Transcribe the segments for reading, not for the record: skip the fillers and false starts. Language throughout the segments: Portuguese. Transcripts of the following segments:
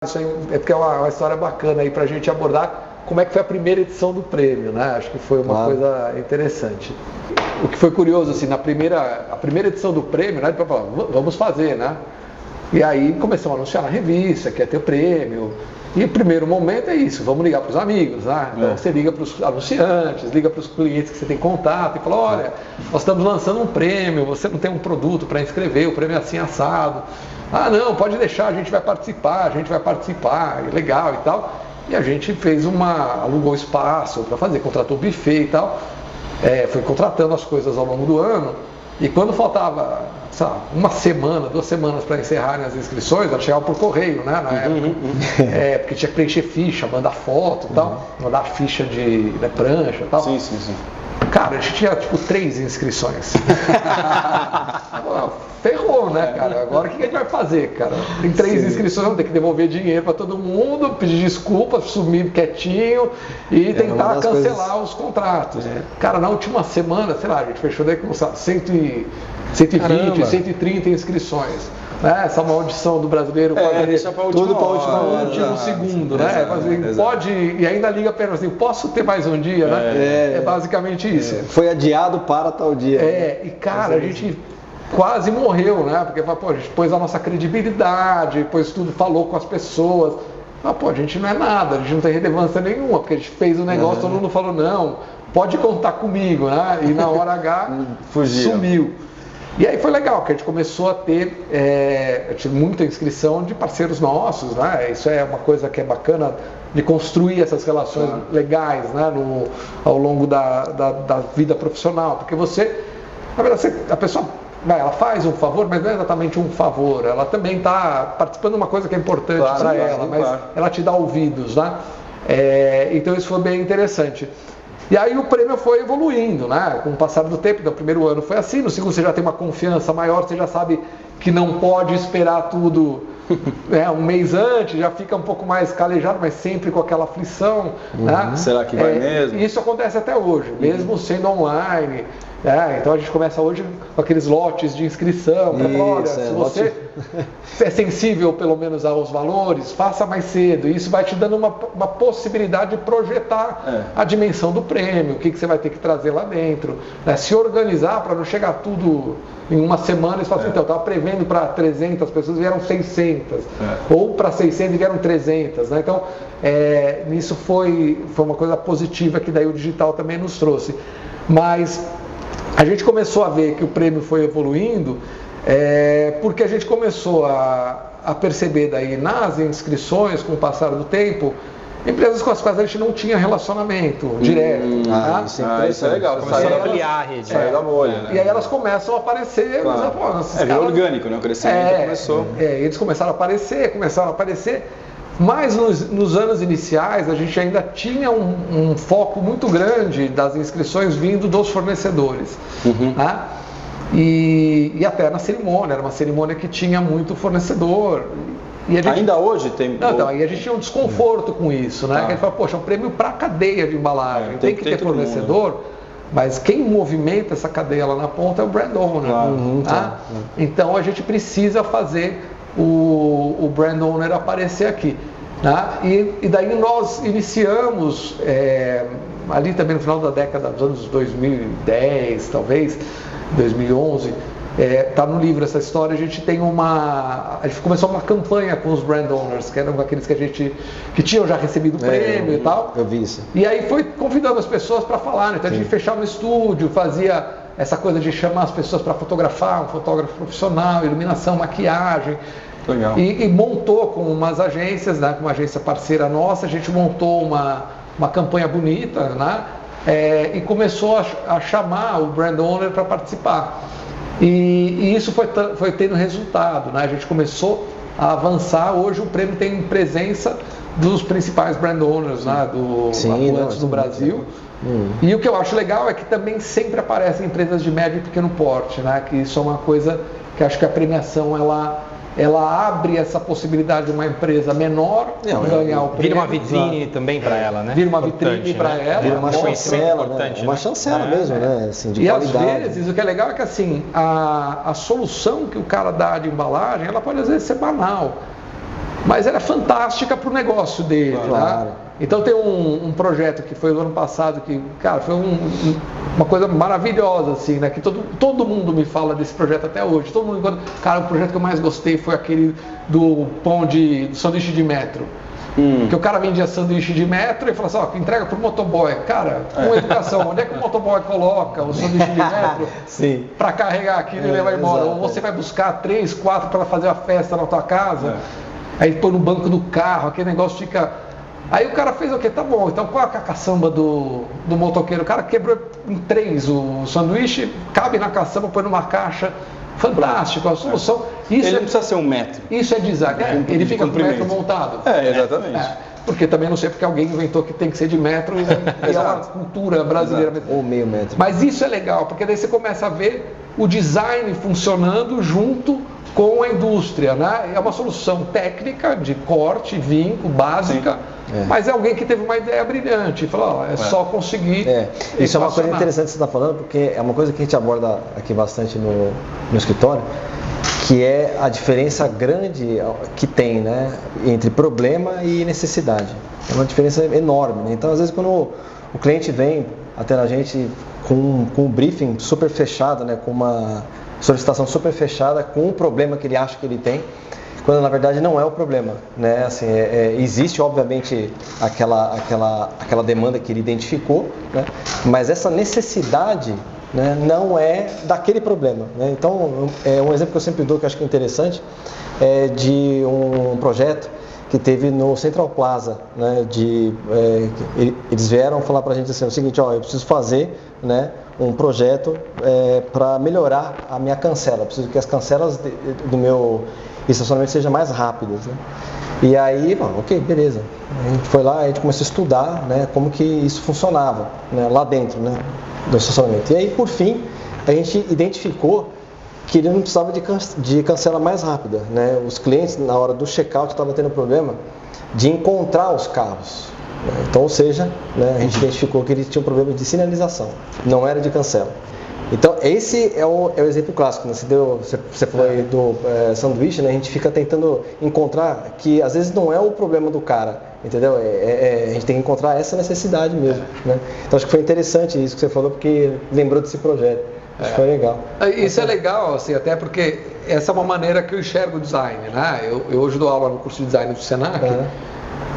Isso aí é porque é uma história bacana aí para a gente abordar como é que foi a primeira edição do prêmio, né? Acho que foi uma coisa interessante. O que foi curioso, assim, a primeira edição do prêmio, né? Vamos fazer, né? E aí começamos a anunciar na revista que ia ter o prêmio. E o primeiro momento é isso, vamos ligar para os amigos, né? Então você liga para os anunciantes, liga para os clientes que você tem contato e fala, olha, nós estamos lançando um prêmio, você não tem um produto para inscrever, o prêmio é assim assado. Ah, não, pode deixar, a gente vai participar, legal e tal. E a gente alugou espaço para fazer, contratou o buffet e tal. Foi contratando as coisas ao longo do ano. E quando faltava, sei lá, uma semana, 2 semanas para encerrarem as inscrições, ela chegava por correio, né, na época. Porque tinha que preencher ficha, mandar foto e tal, mandar ficha de prancha e tal. Sim. Cara, a gente tinha tipo 3 inscrições. Ferrou, né, cara? Agora o que a gente vai fazer, cara? Tem 3 inscrições, vamos ter que devolver dinheiro para todo mundo, pedir desculpas, sumir quietinho e tentar cancelar os contratos. Cara, na última semana, sei lá, a gente fechou daí com 120, 130 inscrições. Né? Essa maldição do brasileiro deixa pra última tudo para o último hora, segundo, né? Pode, e ainda liga para assim, posso ter mais um dia, né? É basicamente isso. Foi adiado para tal dia. E cara, a gente quase morreu, né? Porque a gente pôs a nossa credibilidade, depois tudo falou com as pessoas. Mas, a gente não é nada, a gente não tem relevância nenhuma, porque a gente fez o negócio, todo mundo falou, não, pode contar comigo, né? E na hora H sumiu. E aí foi legal, que a gente começou a ter muita inscrição de parceiros nossos, né? Isso é uma coisa que é bacana de construir essas relações legais, né? Ao longo da vida profissional, porque na verdade, a pessoa ela faz um favor, mas não é exatamente um favor, ela também está participando de uma coisa que é importante para ela, mas ela te dá ouvidos, né? Então isso foi bem interessante. E aí o prêmio foi evoluindo, né? Com o passar do tempo, no primeiro ano foi assim, no segundo você já tem uma confiança maior, você já sabe que não pode esperar tudo um mês antes, já fica um pouco mais calejado, mas sempre com aquela aflição. Né? Será que vai mesmo? E isso acontece até hoje, mesmo sendo online. Então a gente começa hoje com aqueles lotes de inscrição, para falar, olha, se você é sensível pelo menos aos valores, faça mais cedo. E isso vai te dando uma possibilidade de projetar a dimensão do prêmio, o que você vai ter que trazer lá dentro, né? Se organizar para não chegar tudo em uma semana e falar assim, então, eu estava prevendo para 300 pessoas e vieram 600, ou para 600 e vieram 300, né? Então, nisso foi uma coisa positiva que daí o digital também nos trouxe. Mas a gente começou a ver que o prêmio foi evoluindo porque a gente começou a perceber daí nas inscrições, com o passar do tempo, empresas com as quais a gente não tinha relacionamento direto. Isso é legal. Começou a ampliar a rede. Saiu da bolha, né? E aí elas começam a aparecer. Veio orgânico, né? O crescimento começou. Eles começaram a aparecer. Mas nos anos iniciais a gente ainda tinha um foco muito grande das inscrições vindo dos fornecedores. Né? E até na cerimônia, era uma cerimônia que tinha muito fornecedor. E ainda hoje tem... Aí a gente tinha um desconforto com isso, né? Que a gente fala, poxa, é um prêmio para a cadeia de embalagem, tem que ter fornecedor, mas quem movimenta essa cadeia lá na ponta é o brand owner. Então a gente precisa fazer o brand owner aparecer aqui. Né? E daí nós iniciamos, ali também no final da década dos anos 2010, talvez, 2011, está no livro essa história, a gente começou uma campanha com os brand owners, que eram aqueles que tinham já recebido o prêmio e tal. Eu vi isso. E aí foi convidando as pessoas para falar, né? Então a gente fechava um estúdio, fazia essa coisa de chamar as pessoas para fotografar, um fotógrafo profissional, iluminação, maquiagem. Legal. E montou com umas agências, né? Com uma agência parceira nossa, a gente montou uma campanha bonita, né? E começou a chamar o brand owner para participar. E isso foi tendo resultado, né? A gente começou a avançar. Hoje o prêmio tem presença dos principais brand owners, né? Atuantes no Brasil. E o que eu acho legal é que também sempre aparecem empresas de médio e pequeno porte, né? Que isso é uma coisa que acho que a premiação ela abre essa possibilidade de uma empresa menor ganhar o prêmio. Vira uma vitrine também para ela, né? Vira uma vitrine para ela. Vira uma chancela, né? Uma chancela mesmo, né? Assim, de qualidade. Às vezes, o que é legal é que assim, a solução que o cara dá de embalagem, ela pode às vezes ser banal. mas ela é fantástica para o negócio dele. Claro. Né? Então tem um projeto que foi do ano passado que, cara, foi uma coisa maravilhosa, assim, né? Que todo mundo me fala desse projeto até hoje. Todo mundo, cara, o projeto que eu mais gostei foi aquele do do sanduíche de metro. Que o cara vendia sanduíche de metro e fala assim, ó, entrega pro motoboy. Cara, com educação, onde é que o motoboy coloca o sanduíche de metro para carregar aquilo e levar embora? Ou você vai buscar 3, 4 para fazer a festa na tua casa, aí põe no banco do carro, aquele negócio fica... Aí o cara fez o quê? Tá bom, então qual é a caçamba do motoqueiro? O cara quebrou em 3 o sanduíche, cabe na caçamba, põe numa caixa. Fantástico, a solução. Isso ele não precisa ser 1 metro. Isso é design. Ele fica com 1 metro montado. Exatamente. Porque também não sei porque alguém inventou que tem que ser de metro e é uma cultura brasileira. Ou meio metro. Mas isso é legal, porque daí você começa a ver o design funcionando junto com a indústria, né? É uma solução técnica de corte, vinco, básica, mas é alguém que teve uma ideia brilhante e falou, é só conseguir. Isso é uma coisa interessante que você está falando, porque é uma coisa que a gente aborda aqui bastante no escritório, que é a diferença grande que tem, né, entre problema e necessidade. É uma diferença enorme, né? Então, às vezes, quando o cliente vem até a gente com um briefing super fechado, né, com uma solicitação super fechada, com um problema que ele acha que ele tem, quando na verdade não é o problema, né? Assim, existe obviamente aquela demanda que ele identificou, né? Mas essa necessidade, né, não é daquele problema, né? Então, um exemplo que eu sempre dou, que eu acho que é interessante, é de um projeto que teve no Central Plaza, né? Eles vieram falar para a gente assim, o seguinte, ó, eu preciso fazer, né, um projeto para melhorar a minha cancela, eu preciso que as cancelas do meu estacionamento sejam mais rápidas, né? E aí, ok, beleza. A gente foi lá, a gente começou a estudar, né, como que isso funcionava, né, lá dentro, né, do estacionamento. E aí, por fim, a gente identificou que ele não precisava de cancela mais rápida, né? Os clientes, na hora do check-out, estavam tendo problema de encontrar os carros. Né? Então, ou seja, né, a gente identificou que ele tinha um problema de sinalização, não era de cancela. Então, esse é o exemplo clássico, né? Você falou aí do sanduíche, né? A gente fica tentando encontrar que às vezes não é o problema do cara, entendeu? A gente tem que encontrar essa necessidade mesmo, né? Então, acho que foi interessante isso que você falou, porque lembrou desse projeto. Acho que foi legal. Isso é legal, assim, até porque essa é uma maneira que eu enxergo o design, né? Eu hoje dou aula no curso de design do Senac,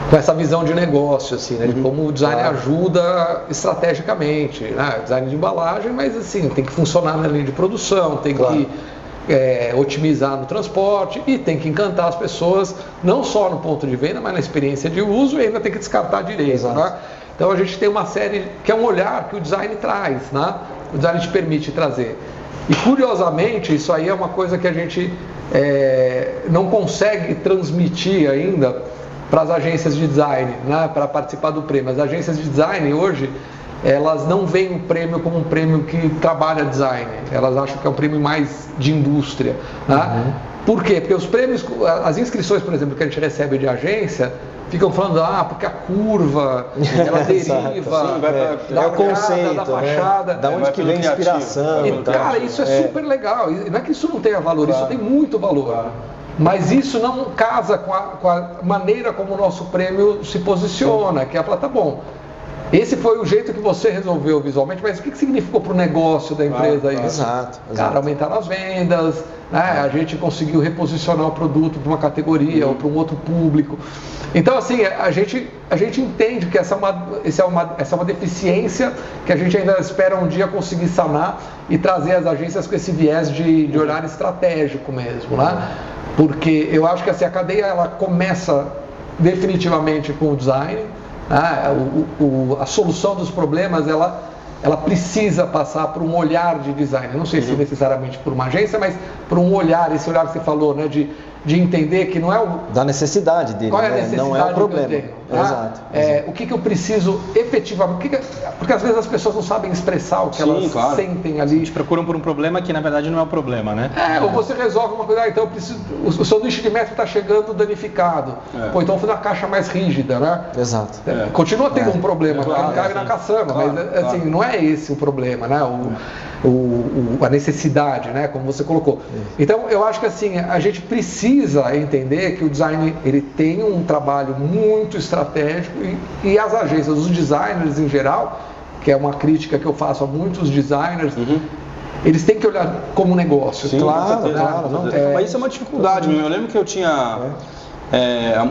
com essa visão de negócio, assim, né? De como o design ajuda estrategicamente, né? Design de embalagem, mas assim, tem que funcionar na linha de produção, tem que otimizar no transporte e tem que encantar as pessoas, não só no ponto de venda, mas na experiência de uso, e ainda tem que descartar direito, né? Então a gente tem uma série que é um olhar que o design traz, né? O design te permite trazer. E curiosamente, isso aí é uma coisa que a gente não consegue transmitir ainda para as agências de design, né? Para participar do prêmio. As agências de design hoje, elas não veem o prêmio como um prêmio que trabalha design, elas acham que é um prêmio mais de indústria, né? Por quê? Porque os prêmios, as inscrições, por exemplo, que a gente recebe de agência, ficam falando, porque a curva, ela deriva da conceito, da fachada. Né? Da onde que vem a inspiração. E, cara, isso é super legal. Não é que isso não tenha valor, isso tem muito valor. Mas isso não casa com a maneira como o nosso prêmio se posiciona, que é falar, tá bom, esse foi o jeito que você resolveu visualmente, mas o que significou para o negócio da empresa isso? Exato. Cara, aumentaram as vendas, né? A gente conseguiu reposicionar o produto para uma categoria ou para um outro público. Então, assim, a gente entende que essa é uma deficiência que a gente ainda espera um dia conseguir sanar e trazer as agências com esse viés de olhar estratégico mesmo, né? Porque eu acho que assim, a cadeia ela começa definitivamente com o design, a solução dos problemas ela precisa passar por um olhar de design, não sei se necessariamente por uma agência, mas por um olhar, esse olhar que você falou, né, de entender que não é o... Da necessidade dele, qual é a necessidade, não é o problema. Que eu tenho, Exato. O que eu preciso efetivamente, porque às vezes as pessoas não sabem expressar o que elas sentem ali. Eles procuram por um problema que na verdade não é o problema, né? Ou você resolve uma coisa, então eu preciso, o sanduíche de metro está chegando danificado, então eu vou fazer uma caixa mais rígida, né? Exato. Continua tendo um problema, não cabe na caçamba, mas assim, não é esse o problema, né? A necessidade, né? Como você colocou. Então eu acho que assim, a gente precisa precisa entender que o design ele tem um trabalho muito estratégico e as agências, os designers em geral, que é uma crítica que eu faço a muitos designers, eles têm que olhar como negócio. Sim, claro. Mas isso é uma dificuldade mesmo. Eu lembro que eu tinha,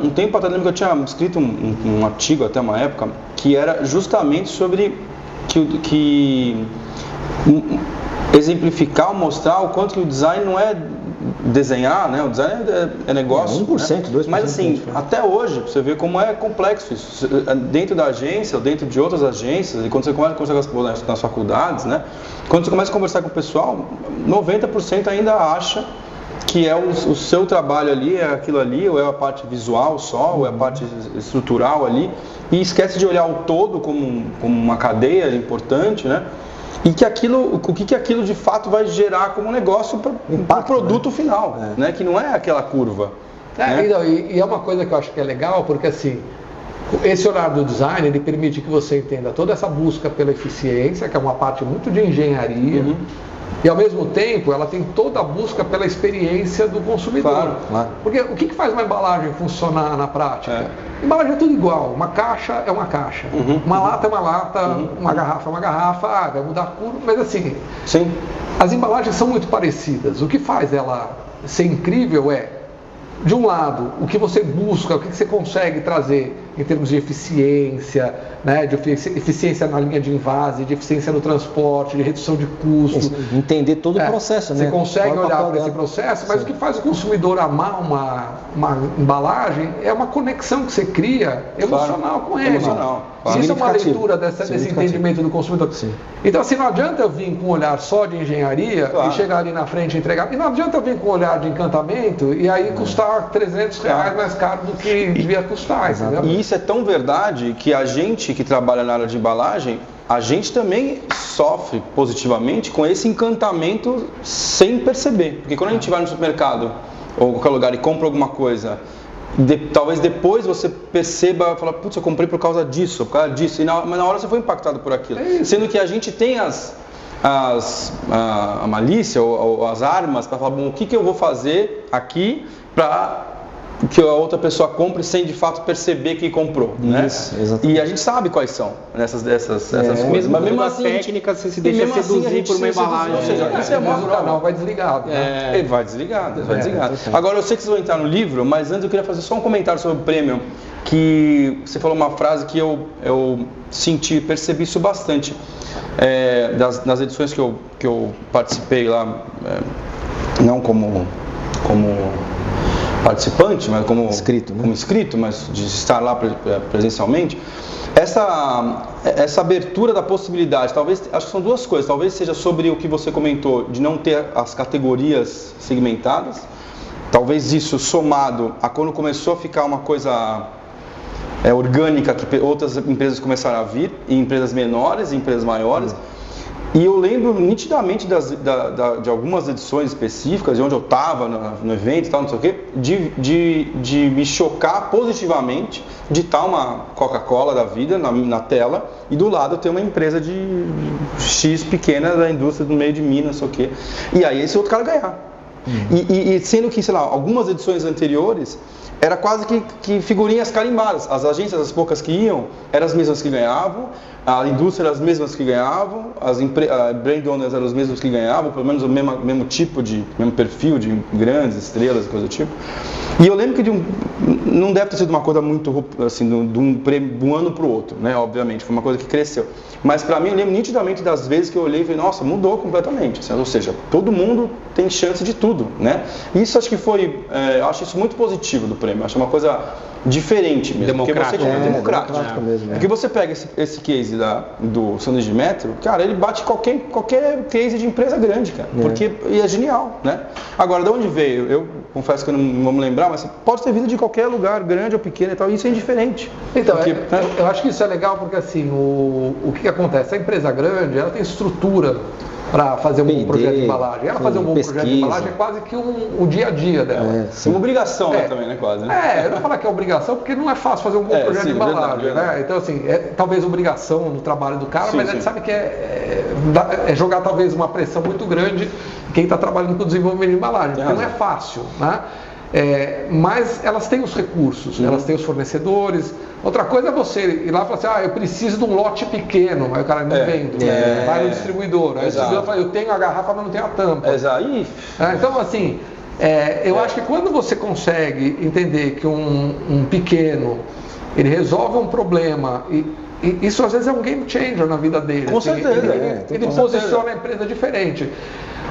um tempo atrás, eu lembro que eu tinha escrito um artigo até uma época, que era justamente sobre exemplificar, mostrar o quanto que o design não é desenhar, né? O design é negócio. 1%, 2%. Mas assim, até hoje, você vê como é complexo isso. Dentro da agência, ou dentro de outras agências, e quando você começa a conversar nas faculdades, né? Quando você começa a conversar com o pessoal, 90% ainda acha que é o seu trabalho ali, é aquilo ali, ou é a parte visual só, ou é a parte estrutural ali, e esquece de olhar o todo como uma cadeia importante, né? E que o que aquilo de fato vai gerar como negócio para o produto final, né? Que não é aquela curva. Né? Então, e é uma coisa que eu acho que é legal, porque assim, esse olhar do design, ele permite que você entenda toda essa busca pela eficiência, que é uma parte muito de engenharia, e ao mesmo tempo ela tem toda a busca pela experiência do consumidor. Claro. Porque o que faz uma embalagem funcionar na prática? Embalagem é tudo igual, uma caixa é uma caixa, uma lata é uma lata, uma garrafa é uma garrafa, vai mudar a cor, mas assim, Sim. as embalagens são muito parecidas. O que faz ela ser incrível é, de um lado, o que você busca, o que você consegue trazer em termos de eficiência, né, de eficiência na linha de invase, de eficiência no transporte, de redução de custo. Entender todo o processo, né? Você consegue olhar para esse processo, mas o que faz o consumidor amar uma embalagem é uma conexão que você cria emocional com ele. Emocional. Isso é uma leitura desse entendimento do consumidor. Sim. Então, assim, não adianta eu vir com um olhar só de engenharia e chegar ali na frente e entregar. E não adianta eu vir com um olhar de encantamento e aí custar R$300 mais caro do que devia custar. Entendeu? E isso é tão verdade que a gente que trabalha na área de embalagem, a gente também sofre positivamente com esse encantamento sem perceber. Porque quando a gente vai no supermercado ou qualquer lugar e compra alguma coisa, talvez depois você perceba, fala, putz, eu comprei por causa disso, mas na hora você foi impactado por aquilo. Sendo que a gente tem a malícia ou as armas para falar, bom, o que eu vou fazer aqui para que a outra pessoa compre sem de fato perceber que comprou, né? E a gente sabe quais são essas coisas. Mas mesmo assim, técnica, você se deixa seduzir por uma embalagem. Ou seja, isso é o canal vai desligado. Né? Ele vai desligado. Agora, eu sei que vocês vão entrar no livro, mas antes eu queria fazer só um comentário sobre o Premium, que você falou uma frase que eu percebi isso bastante. Das edições que eu participei lá, não como participante, mas como inscrito, mas de estar lá presencialmente, essa abertura da possibilidade, talvez, acho que são duas coisas, talvez seja sobre o que você comentou, de não ter as categorias segmentadas, talvez isso somado a quando começou a ficar uma coisa orgânica, que outras empresas começaram a vir, e empresas menores e empresas maiores. E eu lembro nitidamente de algumas edições específicas, de onde eu estava no evento e tal, não sei o quê, de me chocar positivamente de estar uma Coca-Cola da vida na tela e do lado ter uma empresa de X pequena da indústria do meio de Minas, não sei o quê. E aí esse outro cara ganhar. E sendo que, sei lá, algumas edições anteriores era quase que figurinhas carimbadas. As agências, as poucas que iam, eram as mesmas que ganhavam, a indústria era as mesmas que ganhavam, as brand owners eram os mesmos que ganhavam, pelo menos o mesmo tipo mesmo perfil de grandes estrelas, coisa do tipo. E eu lembro que não deve ter sido uma coisa muito assim, de um ano para o outro, né? Obviamente, foi uma coisa que cresceu. Mas para mim, eu lembro nitidamente das vezes que eu olhei e falei, nossa, mudou completamente. Assim, ou seja, todo mundo tem chance de tudo, né? Isso acho que eu acho isso muito positivo do prêmio. Acho uma coisa diferente mesmo. Democrático. Democrático mesmo. Porque você pega esse case do sanduíche de metro, cara, ele bate qualquer case de empresa grande, cara. E é genial, né? Agora, de onde veio? Eu confesso que eu não vou me lembrar, mas pode ter vindo de qualquer lugar, grande ou pequeno e tal, e isso é indiferente. Então, eu acho que isso é legal porque assim, o que acontece? A empresa grande, ela tem estrutura para fazer um bom projeto de embalagem. Ela fazer um bom projeto de embalagem é quase que o dia a dia dela. É uma obrigação também, né? Quase. Né? Eu não vou falar que é obrigação, porque não é fácil fazer um bom projeto de embalagem. Verdade. Né? Então, assim, talvez obrigação no trabalho do cara, mas a gente sabe que é jogar talvez uma pressão muito grande quem está trabalhando com o desenvolvimento de embalagem, porque não é fácil. Né? mas elas têm os recursos, elas têm os fornecedores. Outra coisa é você ir lá e falar assim, eu preciso de um lote pequeno, aí o cara não vende, vai no distribuidor, aí o distribuidor fala, eu tenho a garrafa, mas não tenho a tampa. Então, assim, eu acho que quando você consegue entender que um pequeno, ele resolve um problema, e isso às vezes é um game changer na vida dele. Com certeza. Ele posiciona a empresa diferente.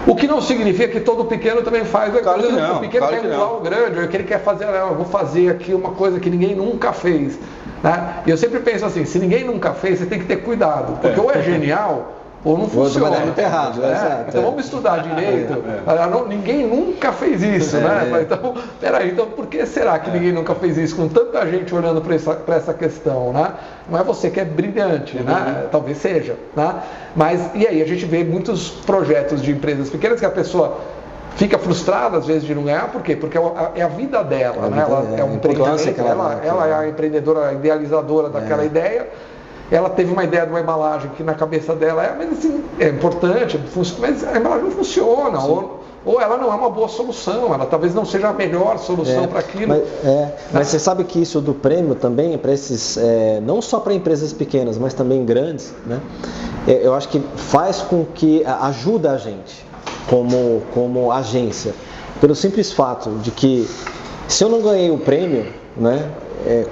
O que não significa que todo pequeno também faz. Claro que não, o pequeno quer emular o grande, ou que ele quer fazer, eu vou fazer aqui uma coisa que ninguém nunca fez. Né? E eu sempre penso assim, se ninguém nunca fez, você tem que ter cuidado, porque ou é genial, ou não funciona. Muito errado, então vamos estudar direito. Ninguém nunca fez isso, né? Então, peraí, então por que será que ninguém nunca fez isso com tanta gente olhando para essa questão, né? Não é você que é brilhante, né? Talvez seja, né? Mas e aí a gente vê muitos projetos de empresas pequenas que a pessoa fica frustrada às vezes de não ganhar, por quê? Porque é a vida dela, né? Ela é um empreendimento, ela é a empreendedora, a idealizadora daquela ideia. Ela teve uma ideia de uma embalagem que na cabeça dela mas assim, é importante, mas a embalagem não funciona, ou ela não é uma boa solução, ela talvez não seja a melhor solução para aquilo. Mas você sabe que isso do prêmio também é para esses, não só para empresas pequenas, mas também grandes, né? Eu acho que faz com que ajuda a gente como agência, pelo simples fato de que se eu não ganhei o prêmio, né?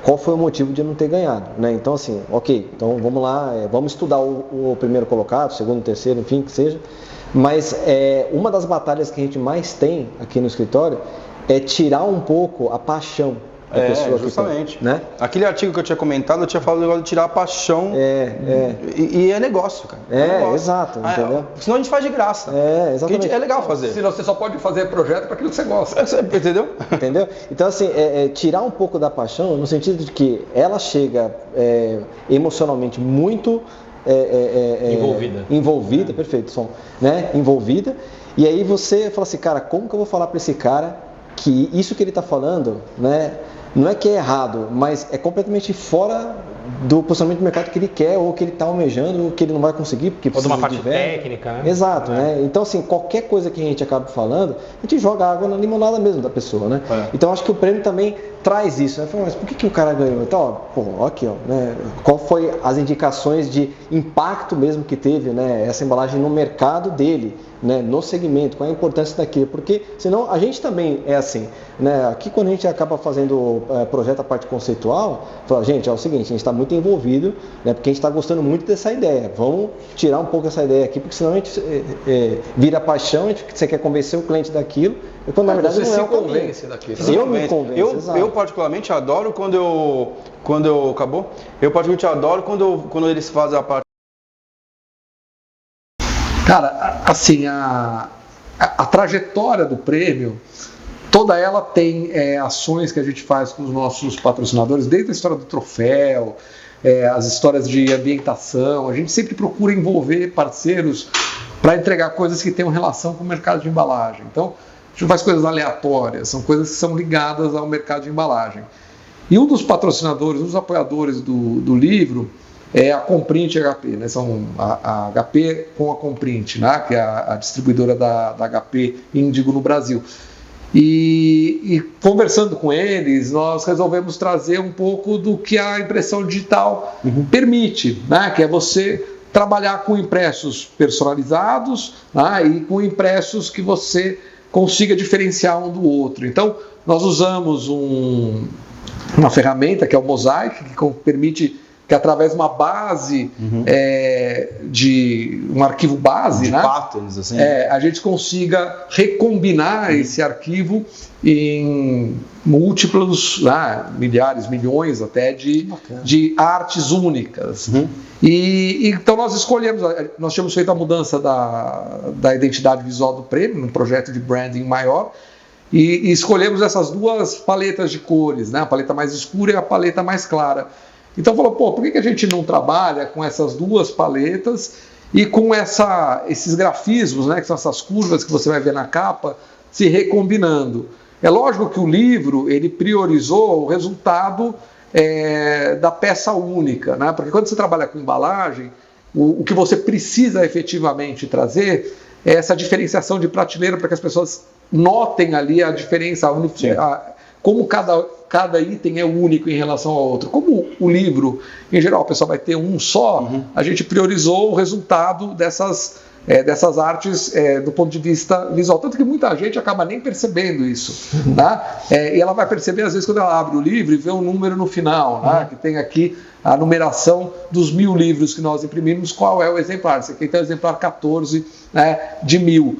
Qual foi o motivo de eu não ter ganhado, né? Então assim, então vamos lá, vamos estudar o primeiro colocado, o segundo, o terceiro, enfim, que seja, mas uma das batalhas que a gente mais tem aqui no escritório é tirar um pouco a paixão da pessoa justamente. Que tem, né? Aquele artigo que eu tinha comentado, eu tinha falado do negócio de tirar a paixão e é negócio, cara. Exato, entendeu? Senão a gente faz de graça. Exatamente. É legal fazer. Senão você só pode fazer projeto para aquilo que você gosta. Entendeu? Então assim, tirar um pouco da paixão no sentido de que ela chega emocionalmente muito envolvida, perfeito, som, né? Envolvida, e aí você fala assim, cara, como que eu vou falar para esse cara que isso que ele está falando, né? Não é que é errado, mas é completamente fora do posicionamento do mercado que ele quer, ou que ele está almejando, ou que ele não vai conseguir, porque precisa de uma parte técnica, né? Exato, né? Então, assim, qualquer coisa que a gente acaba falando, a gente joga água na limonada mesmo da pessoa, né? Então, acho que o prêmio também traz isso, né? Mas por que o cara ganhou? Então, né? Qual foi as indicações de impacto mesmo que teve, né? Essa embalagem no mercado dele, né? No segmento, qual é a importância daquilo? Porque, senão, a gente também é assim, né? Aqui, quando a gente acaba fazendo projeto a parte conceitual, fala, gente, é o seguinte, a gente está muito envolvido, né? Porque a gente está gostando muito dessa ideia, vamos tirar um pouco essa ideia aqui, porque senão a gente vira paixão, você quer convencer o cliente daquilo, e quando na verdade você não se é o convence daquilo. Eu me convenço, eu particularmente adoro quando eles fazem a parte. Cara, assim, a trajetória do prêmio, toda ela tem ações que a gente faz com os nossos patrocinadores, desde a história do troféu, as histórias de ambientação. A gente sempre procura envolver parceiros para entregar coisas que tenham relação com o mercado de embalagem. Então, a gente não faz coisas aleatórias, são coisas que são ligadas ao mercado de embalagem. E um dos patrocinadores, um dos apoiadores do livro é a Comprint HP, né? São a HP com a Comprint, né? Que é a distribuidora da HP Índigo no Brasil. E conversando com eles, nós resolvemos trazer um pouco do que a impressão digital permite, né? Que é você trabalhar com impressos personalizados, né? E com impressos que você consiga diferenciar um do outro. Então, nós usamos uma ferramenta que é o Mosaic, que permite que através de uma base, de um arquivo base, de né? patterns, assim. A gente consiga recombinar esse arquivo em múltiplos, milhares, milhões até de artes únicas. E então nós tínhamos feito a mudança da identidade visual do prêmio, num projeto de branding maior, e escolhemos essas duas paletas de cores, né? A paleta mais escura e a paleta mais clara. Então falou, por que a gente não trabalha com essas duas paletas e com esses grafismos, né, que são essas curvas que você vai ver na capa, se recombinando? É lógico que o livro ele priorizou o resultado da peça única, né? Porque quando você trabalha com embalagem, o que você precisa efetivamente trazer é essa diferenciação de prateleira para que as pessoas notem ali a diferença, como cada item é único em relação ao outro. Como o livro, em geral, o pessoal vai ter um só, a gente priorizou o resultado dessas artes do ponto de vista visual. Tanto que muita gente acaba nem percebendo isso. Tá? E ela vai perceber, às vezes, quando ela abre o livro e vê um número no final, tá? Que tem aqui a numeração dos 1000 livros que nós imprimimos, qual é o exemplar. Esse aqui tem o exemplar 14, né, de 1000.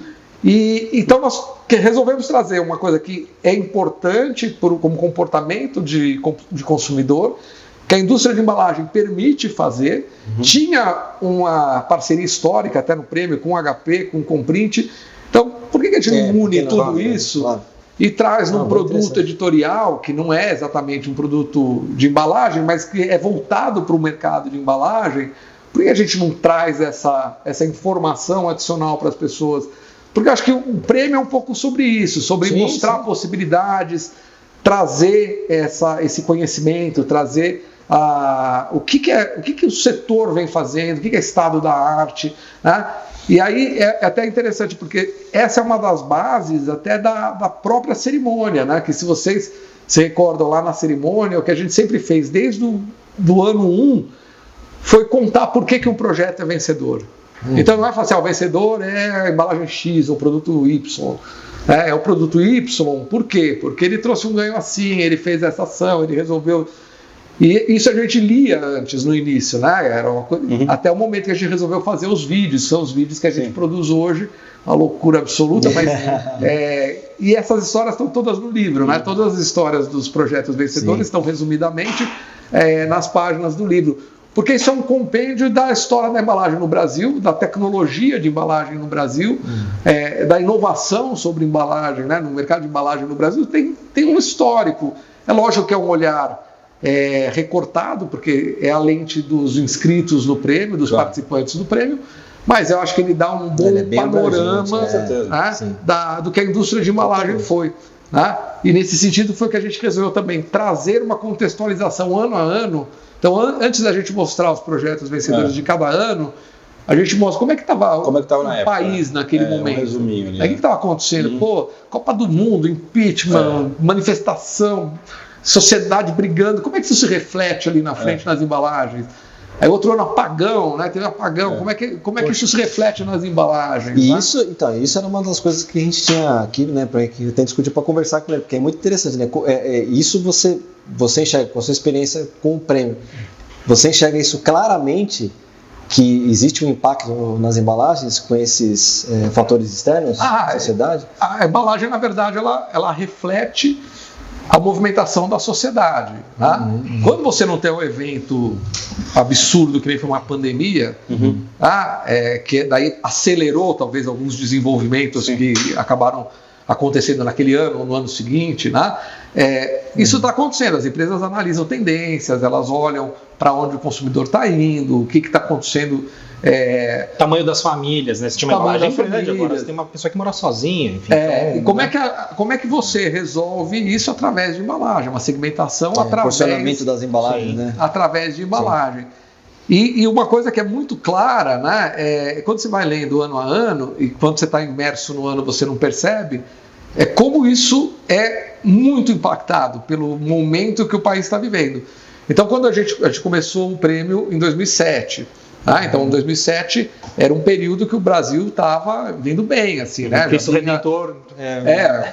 Então nós resolvemos trazer uma coisa que é importante como comportamento de consumidor, que a indústria de embalagem permite fazer. Tinha uma parceria histórica até no prêmio com o HP, com o Comprint. Então, por que a gente não une tudo isso e traz num produto editorial que não é exatamente um produto de embalagem, mas que é voltado para o mercado de embalagem? Por que a gente não traz essa informação adicional para as pessoas? Porque eu acho que o prêmio é um pouco sobre isso, sobre mostrar possibilidades, trazer esse conhecimento, trazer o que o setor vem fazendo, o que é estado da arte, né? E aí é até interessante, porque essa é uma das bases até da própria cerimônia, né? Que se vocês se recordam lá na cerimônia, o que a gente sempre fez desde do ano 1 foi contar por que um projeto é vencedor. Então não é falar assim, o vencedor é a embalagem X, ou o produto Y. É o produto Y, por quê? Porque ele trouxe um ganho assim, ele fez essa ação, ele resolveu. E isso a gente lia antes, no início, né? Era uma coisa, até o momento que a gente resolveu fazer os vídeos, são os vídeos que a gente produz hoje, uma loucura absoluta, mas e essas histórias estão todas no livro, né? Todas as histórias dos projetos vencedores estão resumidamente nas páginas do livro. Porque isso é um compêndio da história da embalagem no Brasil, da tecnologia de embalagem no Brasil, da inovação sobre embalagem, né, no mercado de embalagem no Brasil. Tem um histórico. É lógico que é um olhar recortado, porque é a lente dos inscritos no prêmio, dos participantes do prêmio, mas eu acho que ele dá um bom panorama do que a indústria de embalagem foi. Né? E nesse sentido foi que a gente resolveu também trazer uma contextualização ano a ano. Então, antes da gente mostrar os projetos vencedores de cada ano, a gente mostra como é que estava o país naquele momento. Um resuminho ali, o que estava acontecendo? Copa do Mundo, impeachment, manifestação, sociedade brigando. Como é que isso se reflete ali na frente nas embalagens? Aí outro ano apagão, né? Teve apagão. Como é que isso se reflete nas embalagens? E isso era uma das coisas que a gente tinha aqui, né? Que eu tenho discutido para conversar com ele, porque é muito interessante, né? Isso você enxerga com a sua experiência com o prêmio. Você enxerga isso claramente, que existe um impacto nas embalagens com esses fatores externos da sociedade? A embalagem, na verdade, ela reflete a movimentação da sociedade. Tá? Quando você não tem um evento absurdo que nem foi uma pandemia, que daí acelerou talvez alguns desenvolvimentos que acabaram acontecendo naquele ano ou no ano seguinte, né? Isso está acontecendo. As empresas analisam tendências, elas olham para onde o consumidor está indo, o que está acontecendo. Tamanho das famílias, né? Se tinha uma embalagem grande, agora você tem uma pessoa que mora sozinha. Enfim, e como é que você resolve isso através de embalagem? Uma segmentação através... Porcionamento das embalagens, né? Através de embalagem. E uma coisa que é muito clara, né? Quando você vai lendo ano a ano, e quando você está imerso no ano você não percebe, como isso é muito impactado pelo momento que o país está vivendo. Então, quando a gente começou o prêmio em 2007... então, em 2007 era um período que o Brasil estava vindo bem, assim, né? Cristo Redentor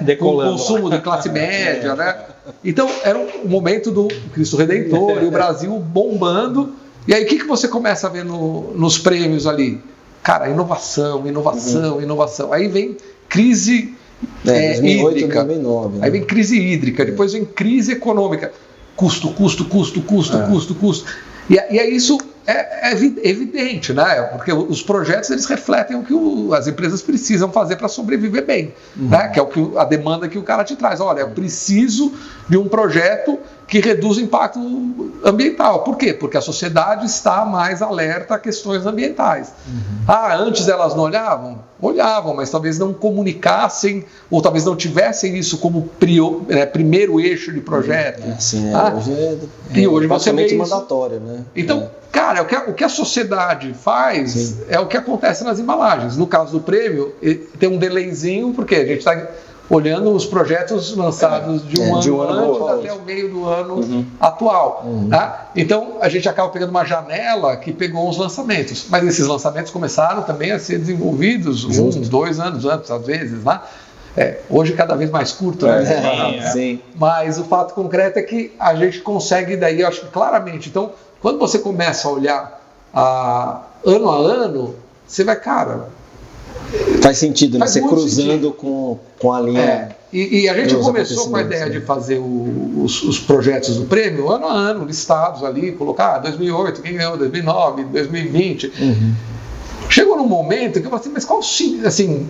decolando, com consumo de classe média, né? Então, era um momento do Cristo Redentor e o Brasil bombando. E aí, o que você começa a ver nos prêmios ali? Cara, inovação. Aí vem crise 2008, hídrica. 2009, né? Aí vem crise hídrica, depois vem crise econômica. Custo. E aí isso é evidente, né? Porque os projetos eles refletem o que as empresas precisam fazer para sobreviver bem, né? Que é a demanda que o cara te traz. Olha, eu preciso de um projeto que reduz o impacto ambiental. Por quê? Porque a sociedade está mais alerta a questões ambientais. Antes elas não olhavam? Olhavam, mas talvez não comunicassem ou talvez não tivessem isso como primeiro eixo de projeto. Hoje você vê isso mandatório, né? Então, cara, o que a sociedade faz é o que acontece nas embalagens. No caso do prêmio, tem um delayzinho, porque a gente está olhando os projetos lançados de um ano antes até o meio do ano atual. Tá? Então, a gente acaba pegando uma janela que pegou os lançamentos. Mas esses lançamentos começaram também a ser desenvolvidos 2 anos antes, às vezes, né? Hoje cada vez mais curto, né? Sim. Mas o fato concreto é que a gente consegue daí, eu acho que claramente. Então, quando você começa a olhar ano a ano, você vai, cara... Faz sentido, né? Você cruzando com a linha. E a gente começou com a ideia de fazer os projetos do prêmio ano a ano, listados ali, colocar 2008, quem ganhou, 2009, 2020. Chegou num momento que eu falei assim, mas qual assim,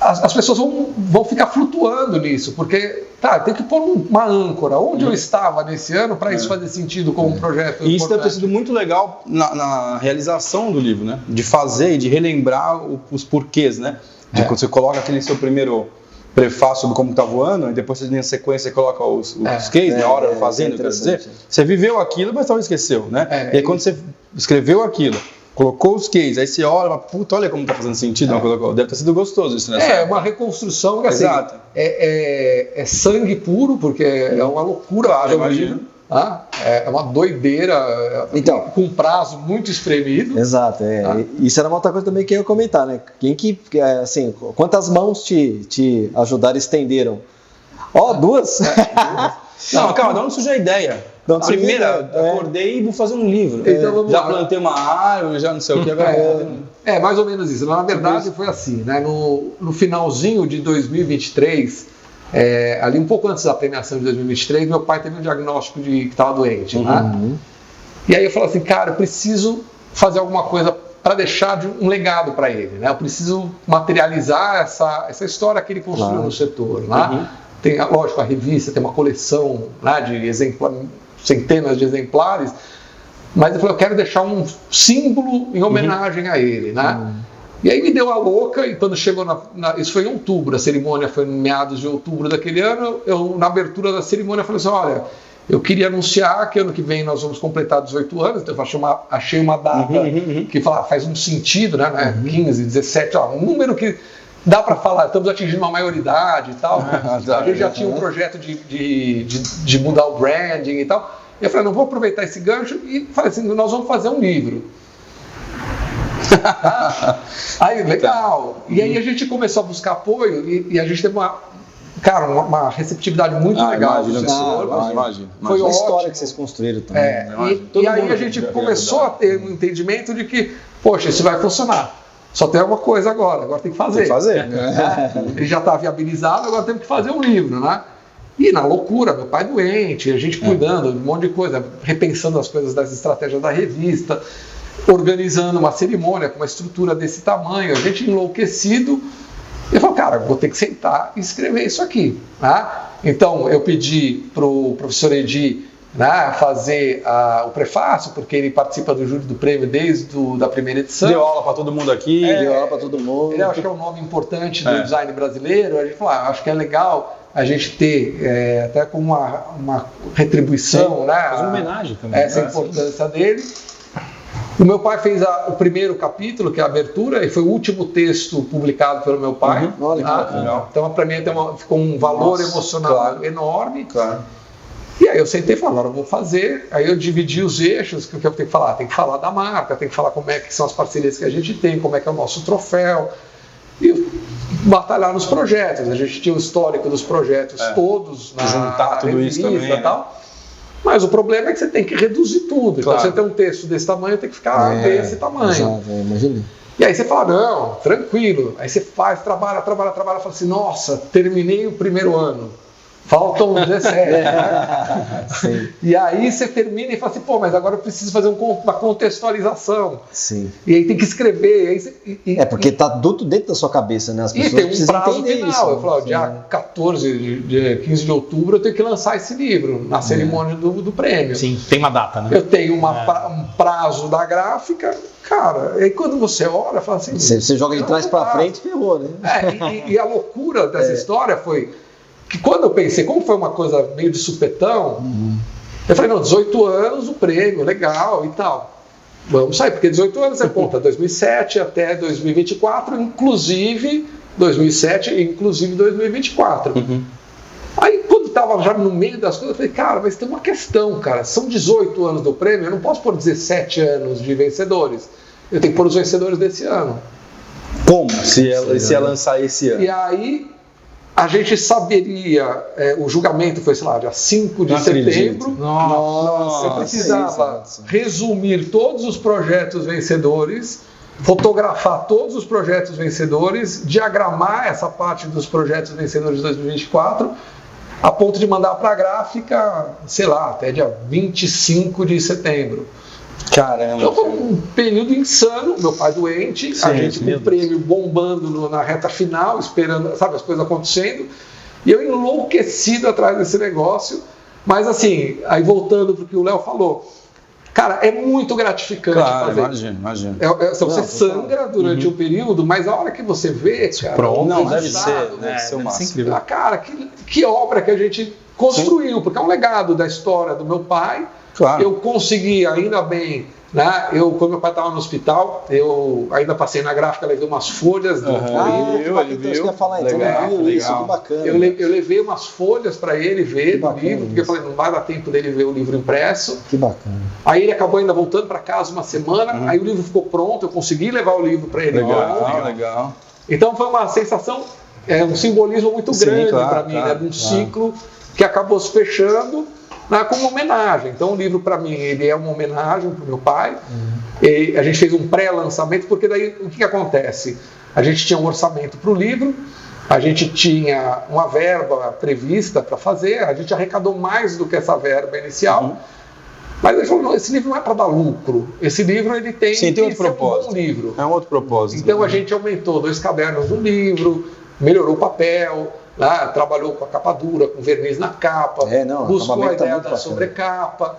as pessoas vão ficar flutuando nisso, porque tem que pôr uma âncora. Onde eu estava nesse ano para isso fazer sentido como um projeto importante. E isso deve ter sido muito legal na realização do livro, né? De fazer e de relembrar os porquês, né? De quando você coloca aquele seu primeiro prefácio sobre como está voando, e depois você na sequência coloca os cases, na hora fazendo, quer dizer, você viveu aquilo, mas talvez esqueceu, né? E aí quando você escreveu aquilo, colocou os cases, aí você olha, puta, olha como está fazendo sentido, deve ter sido gostoso isso, né? É uma reconstrução que assim, é sangue puro, porque é uma loucura. Claro, imagino. É uma doideira, então, com um prazo muito espremido. Exato, isso era uma outra coisa também que eu ia comentar, né? Assim, quantas mãos te ajudaram, estenderam? 2? Não, calma, de onde surgiu a ideia? Primeira, acordei e vou fazer um livro. Então, já plantei uma árvore, já não sei o que, agora mais ou menos isso. Na verdade foi assim, né? No finalzinho de 2023, ali um pouco antes da premiação de 2023, meu pai teve um diagnóstico de que estava doente. Né? E aí eu falei assim, cara, eu preciso fazer alguma coisa para deixar um legado para ele. Né? Eu preciso materializar essa história que ele construiu no setor. Né? Tem, lógico, a revista tem uma coleção, né, de centenas de exemplares, mas eu falei, eu quero deixar um símbolo em homenagem a ele. Né? E aí me deu a louca, e quando chegou isso foi em outubro, a cerimônia foi em meados de outubro daquele ano, eu na abertura da cerimônia falei assim, olha, eu queria anunciar que ano que vem nós vamos completar 18 anos, então eu achei uma data que faz um sentido, né, 15, 17, um número que dá para falar, estamos atingindo uma maioridade e tal, a gente já tinha um projeto de mudar o branding e tal, e eu falei, não vou aproveitar esse gancho, e falei assim, nós vamos fazer um livro. Aí, legal. E aí a gente começou a buscar apoio e a gente teve uma receptividade muito legal. Imagino. Foi a história que vocês construíram também. E aí a gente começou a ter um entendimento de que, poxa, isso vai funcionar. Só tem uma coisa agora tem que fazer. Ele já está viabilizado, agora temos que fazer um livro, né? E na loucura, meu pai doente, a gente cuidando de um monte de coisa, repensando as coisas das estratégias da revista, organizando uma cerimônia com uma estrutura desse tamanho, a gente enlouquecido. Eu falei, cara, vou ter que sentar e escrever isso aqui. Né? Então, eu pedi para o professor Edi, né, fazer o prefácio, porque ele participa do júri do prêmio desde a primeira edição. Deu aula para todo mundo aqui. Deu aula para todo mundo. Ele acha que é um nome importante do design brasileiro. A gente falou, acho que é legal a gente ter, até como uma retribuição, né, faz uma homenagem também. Essa importância dele. O meu pai fez o primeiro capítulo, que é a abertura, e foi o último texto publicado pelo meu pai. Olha que legal. Então, para mim, ficou um valor emocional enorme. Claro. E aí eu sentei e falei, agora eu vou fazer. Aí eu dividi os eixos, que eu tenho que falar. Tem que falar da marca, tem que falar como é que são as parcerias que a gente tem, como é que é o nosso troféu. E batalhar nos projetos. A gente tinha o histórico dos projetos todos na juntar tudo isso também, e tal. Mas o problema é que você tem que reduzir tudo. Claro. Então você tem um texto desse tamanho, tem que ficar desse tamanho. Exato, imagina. E aí você fala, não, tranquilo. Aí você faz, trabalha, fala assim, nossa, terminei o primeiro ano. Faltam 17. E aí você termina e fala assim, pô, mas agora eu preciso fazer uma contextualização. Sim. E aí tem que escrever. Porque está tudo dentro da sua cabeça, né? As pessoas tem um prazo final. Isso, eu falo, dia 15 de outubro eu tenho que lançar esse livro na cerimônia do prêmio. Sim, tem uma data, né? Eu tenho um prazo da gráfica. Cara, aí quando você olha, fala assim... Você joga de trás para frente, ferrou, né? E a loucura dessa história foi... que quando eu pensei, como foi uma coisa meio de supetão, eu falei, não, 18 anos, o prêmio, legal e tal. Vamos sair, porque 18 anos é conta 2007 até 2024, inclusive 2007, inclusive 2024. Aí, quando estava já no meio das coisas, eu falei, cara, mas tem uma questão, cara. São 18 anos do prêmio, eu não posso pôr 17 anos de vencedores. Eu tenho que pôr os vencedores desse ano. Como? Se ia lançar esse ano. E aí, a gente saberia, o julgamento foi, sei lá, dia 5 de setembro. Nossa, eu precisava resumir todos os projetos vencedores, fotografar todos os projetos vencedores, diagramar essa parte dos projetos vencedores de 2024, a ponto de mandar para a gráfica, sei lá, até dia 25 de setembro. Caramba. Então foi um período insano, meu pai doente, a gente com o prêmio bombando na reta final, esperando, sabe, as coisas acontecendo, e eu enlouquecido atrás desse negócio, mas assim, aí voltando para o que o Léo falou, cara, é muito gratificante fazer. Imagino. Você sangra durante um período, mas a hora que você vê, cara... Pronto, deve ser o máximo. Cara, que obra que a gente construiu, porque é um legado da história do meu pai. Claro. Eu consegui, ainda bem, né? Quando meu pai estava no hospital, eu ainda passei na gráfica, levei umas folhas do Isso que ia falar, então, isso, que bacana. Eu levei umas folhas para ele ver o livro, porque eu falei, não vai dar tempo dele ver o livro impresso. Que bacana. Aí ele acabou ainda voltando para casa uma semana, aí o livro ficou pronto, eu consegui levar o livro para ele. Legal. Então foi uma sensação, um simbolismo muito grande para mim, né? De um ciclo que acabou se fechando, como homenagem. Então o livro para mim ele é uma homenagem para o meu pai. E a gente fez um pré-lançamento, porque daí o que acontece? A gente tinha um orçamento para o livro, a gente tinha uma verba prevista para fazer, a gente arrecadou mais do que essa verba inicial, mas ele falou, não, esse livro não é para dar lucro, esse livro ele tem outro propósito. Um bom livro. É um outro propósito. Então a gente aumentou 2 cadernos do livro, melhorou o papel, trabalhou com a capa dura, com verniz na capa, buscou a ideia da sobrecapa,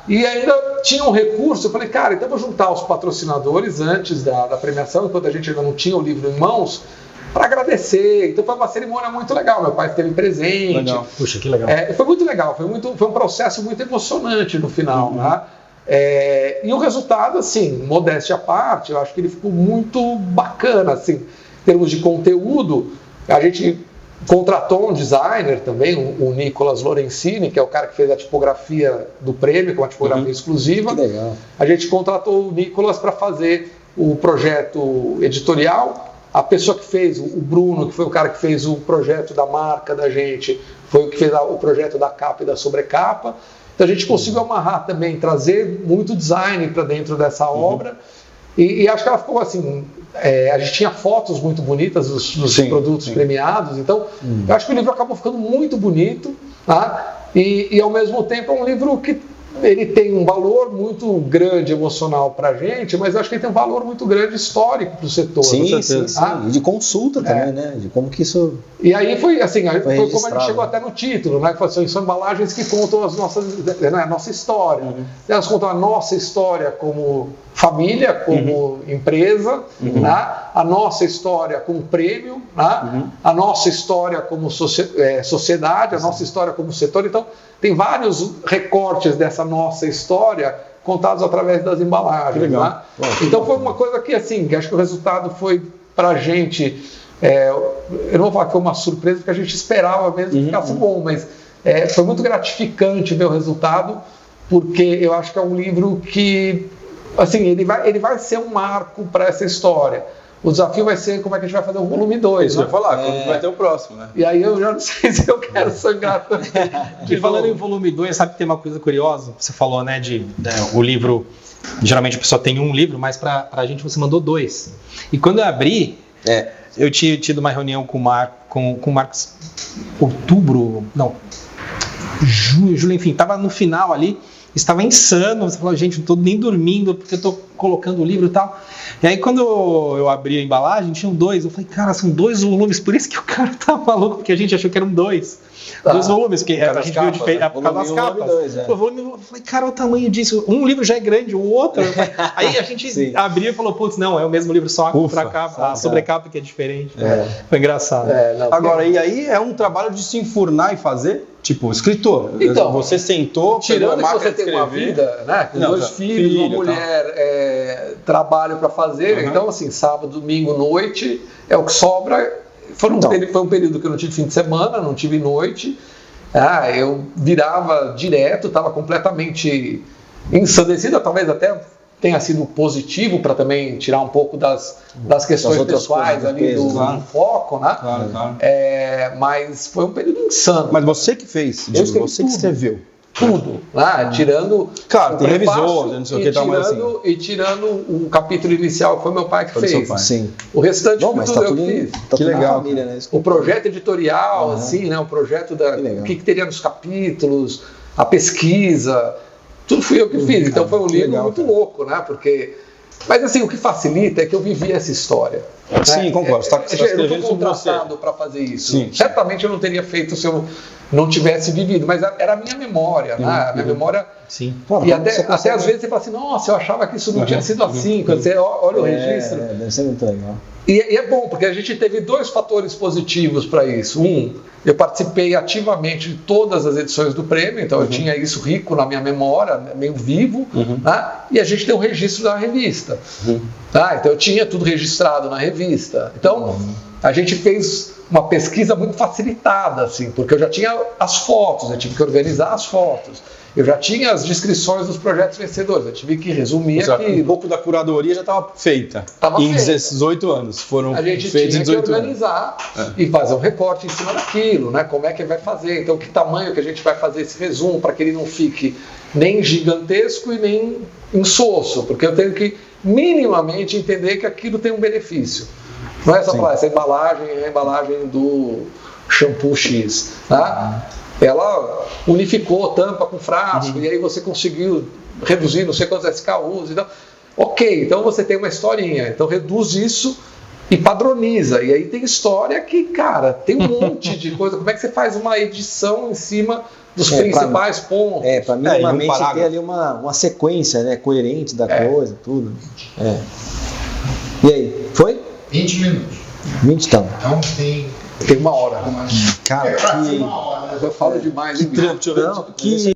e ainda tinha um recurso. Eu falei, cara, então vou juntar os patrocinadores antes da premiação, enquanto a gente ainda não tinha o livro em mãos, para agradecer. Então foi uma cerimônia muito legal, meu pai esteve presente. Legal. Puxa, que legal. Foi muito legal, foi um processo muito emocionante no final. E o resultado, assim, modéstia à parte, eu acho que ele ficou muito bacana, assim, em termos de conteúdo. A gente contratou um designer também, o Nicolas Lorenzini, que é o cara que fez a tipografia do prêmio, que é uma tipografia exclusiva. Que legal. A gente contratou o Nicolas para fazer o projeto editorial. A pessoa que fez, o Bruno, que foi o cara que fez o projeto da marca da gente, foi o que fez o projeto da capa e da sobrecapa. Então a gente conseguiu amarrar também, trazer muito design para dentro dessa obra. E acho que ela ficou assim, a gente tinha fotos muito bonitas dos produtos premiados, então eu acho que o livro acabou ficando muito bonito, e ao mesmo tempo é um livro que ele tem um valor muito grande emocional para a gente, mas eu acho que ele tem um valor muito grande histórico para o setor. Sim. E de consulta também, né? De como que isso... E aí foi assim, foi como a gente chegou até no título, né? Que são embalagens que contam a nossa história. Elas contam a nossa história como família, como empresa, a nossa história como prêmio, a nossa história como sociedade, a nossa história como setor. Então, tem vários recortes dessa nossa história contados através das embalagens. Legal. Então foi uma coisa que, assim, que acho que o resultado foi para a gente, eu não vou falar que foi uma surpresa, porque a gente esperava mesmo que ficasse bom, mas foi muito gratificante ver o resultado, porque eu acho que é um livro que, assim, ele vai ser um marco para essa história. O desafio vai ser como é que a gente vai fazer o volume 2. Isso, né? Vai falar, quando vai ter o próximo, né? E aí eu já não sei se eu quero sangrar também. E falando em volume 2, sabe que tem uma coisa curiosa? Você falou, né, o livro, geralmente a pessoa tem um livro, mas pra gente você mandou 2. E quando eu abri, eu tinha tido uma reunião com o Marcos, julho, enfim, estava no final ali, estava insano, você falou, gente, não estou nem dormindo porque eu estou colocando o livro e tal. E aí quando eu abri a embalagem, tinham 2, eu falei, cara, são 2 volumes, por isso que o cara tá maluco, porque a gente achou que eram 2. dos volumes, que a gente viu por causa das capas. O volume, eu falei, cara, olha o tamanho disso. Um livro já é grande, o outro. Aí a gente abriu e falou, putz, não, é o mesmo livro, só a contracapa, a sobrecapa que é diferente. Foi engraçado. Agora, e aí é um trabalho de se enfurnar e fazer? Tipo, escritor. Então, você sentou, tirando que você tem uma vida, né? Com 2 filhos, uma mulher, trabalho para fazer. Então, assim, sábado, domingo, noite, é o que sobra. Foi um período que eu não tive fim de semana, não tive noite. Eu virava direto, estava completamente ensandecido, talvez até tenha sido positivo para também tirar um pouco das questões pessoais ali do foco, né? Claro. Mas foi um período insano. Mas você que fez, você que escreveu. Tudo, né? Tirando. Claro, tem revisor, não sei o que tal, mas assim. E tirando o capítulo inicial que foi meu pai que fez. Sim. O restante foi tudo eu que fiz. Que legal. Família, né? O projeto editorial, assim, né? O projeto o que teria nos capítulos, a pesquisa. Tudo fui eu que fiz, então foi um livro muito louco, né? Mas assim, o que facilita é que eu vivi essa história. Sim, né? Concordo. Você está escrevendo eu não fui contratado para fazer isso. Sim. Certamente eu não teria feito se eu não tivesse vivido, mas era a minha memória, né? A minha memória. Sim. E até às vezes você fala assim, nossa, eu achava que isso não tinha sido assim. Quando você olha o registro. Deve ser muito legal. E é bom, porque a gente teve 2 fatores positivos para isso. Eu participei ativamente de todas as edições do prêmio, então eu tinha isso rico na minha memória, meio vivo, né? E a gente tem o registro da revista. Então eu tinha tudo registrado na revista. Então a gente fez uma pesquisa muito facilitada, assim, porque eu já tinha as fotos, eu tive que organizar as fotos. Eu já tinha as descrições dos projetos vencedores, eu tive que resumir aqui. Um pouco da curadoria já estava feita. Em 18 anos. Foram a gente feitos tinha em 18 que organizar e fazer um recorte em cima daquilo, né? Como é que vai fazer, então que tamanho que a gente vai fazer esse resumo para que ele não fique nem gigantesco e nem insosso, porque eu tenho que minimamente entender que aquilo tem um benefício. Não é só falar, essa embalagem é a embalagem do shampoo X, tá? Ela unificou tampa com frasco, e aí você conseguiu reduzir não sei quantos SKUs. Então, ok, então você tem uma historinha, então reduz isso e padroniza. E aí tem história que, cara, tem um monte de coisa. Como é que você faz uma edição em cima dos principais pontos? Para minimamente ter ali uma sequência, né, coerente da coisa, tudo. E aí, foi? 20 minutos. 20 então. Então tem 1 hora. Cara, Mas eu falo demais. Que trampo, deixa eu ver.